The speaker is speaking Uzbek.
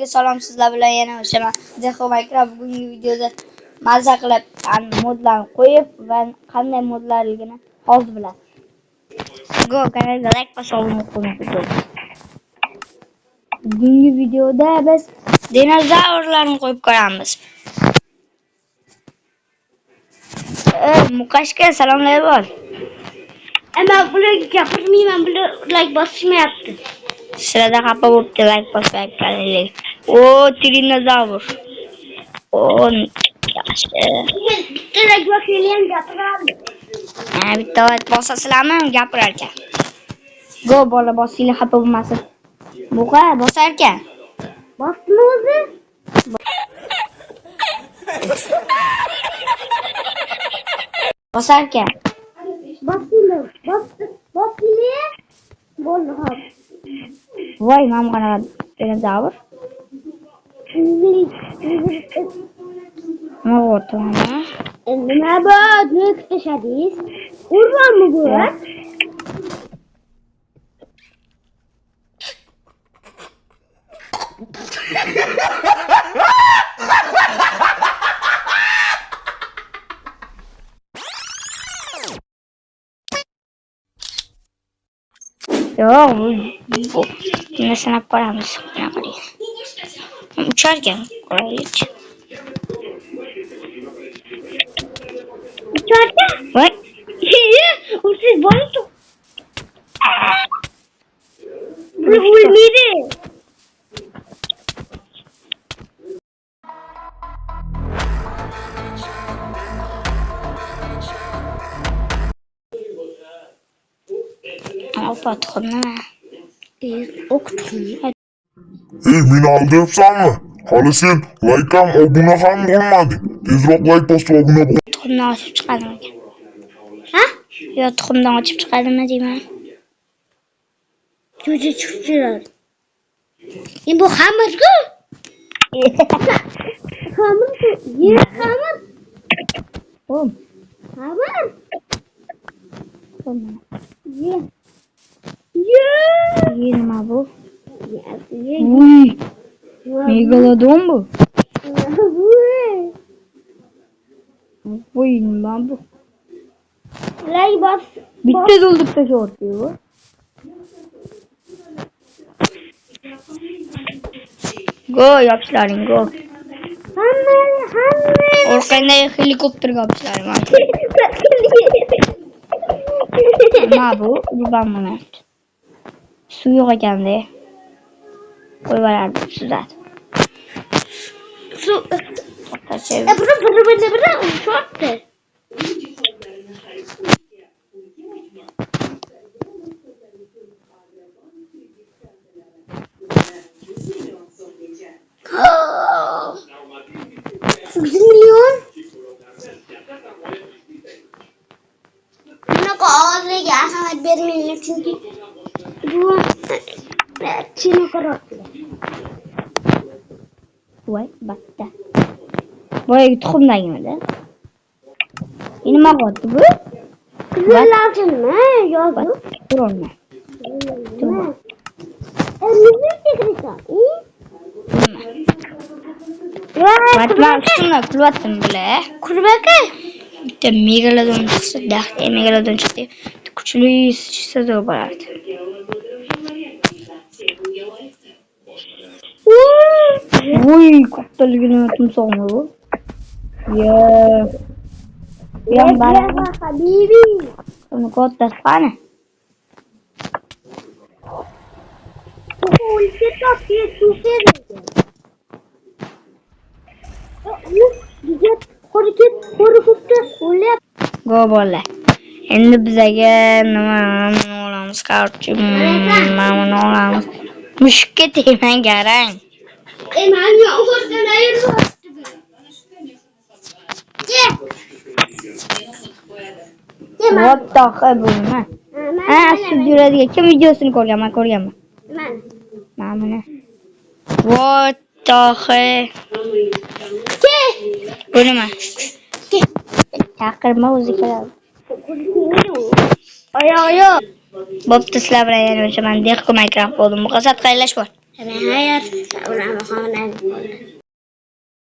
Hammaga salom, sizlar bilan yana o'shaman. Zehro Makra bugungi videoda mazza qilib modlarni qo'yib va qanday modlarligini hozir bilasiz. Go kanalga like bosib obuna bo'ling. Bugungi videoda biz dinozavrlarni qo'yib ko'ramiz. Muqashga salomlar bor. Men bularga gapirmayman, bular like bosishmayapti. Sirada xafa bo'libdi, like bosmayapti. O, dinozavr. O, yaxshi. Bitta like bosishni gapiradi. Bitta bosasizlarmi gapirar ekan. Go bola bosinglar xafa bo'lmasin. Buqa bosar ekan. Bosdimi o'zi? Bosar ekan. Bosinglar. Bosinglar. Bo'ldi, hop. Voy, mana qanaqa dinozavr. Nima bu? Nima kutishadingiz? Urmanmi bu? Yo'q, bu shuni sanab ko'ramiz. Uchar ekan, ko'raylik. Ucharda? Voy. Siz boring. Bu o'lmaydi. Opa tuxumni. O'qitdim. Meni aldayapsanmi? Hali sen like ham obuna ham bo'lmading. Tezroq like bosib obuna bo'l. Tuxumdan ochib chiqadim ekan. Ha? Yo, tuxumdan ochib chiqadimmi deyman. Jo'ja chiqdilar. Bu xamir-ku. Xamir-ku. Ye xamir. Xom. Xamir. Xom. Ye. Ye. Nima bu? Ye. Uy. Megalodon bu. Uy, nima bu? Like bos. Bitta doldurib tashlabdi bu. Go, yopshlaring, go. Hamma. Orqangda helikopterga yopshlaring. Nima bu? Ruban mana. Suv yo'q ekanda. Qo'yib yuborardim sizlar. Su. To'xtachi. Bura ushotdi. Million. Bunaqa og'izga ahamiyat bermayman chunki bu chini qarabdi. Voy, batta. Voy, tuxumdagimida. Nima bo'lyapti bu? Qizillarchimi? Yozib. Turolma. Nima teknika? Batman shunga kulyaptim bile. Kurbaka? Bitta megalodon chiqsa, dahte megalodon chiqdi. Kuchli chiqsa da bo'lardi. Voy, kattaligini timsoqmi bu? Ya bara habibi. Uni kattasi qani? Go bola. Endi bizaga nima olamiz? Qarchi, mana olamiz. Mushukka tegmang garang. Men yo'g'irdan ayiribdi. What the hell bu nima? Sud yuradigan kim videosini ko'rganman. Mana. What the hell? Bu nima? Chaqirma o'zi keladi. Oyoq. Bo'pti, sizlar bilan yana o'shaman dehqon Minecraft bo'ldim. Muqassat qaylash bor. Samahayat, unaqa qilmaydi.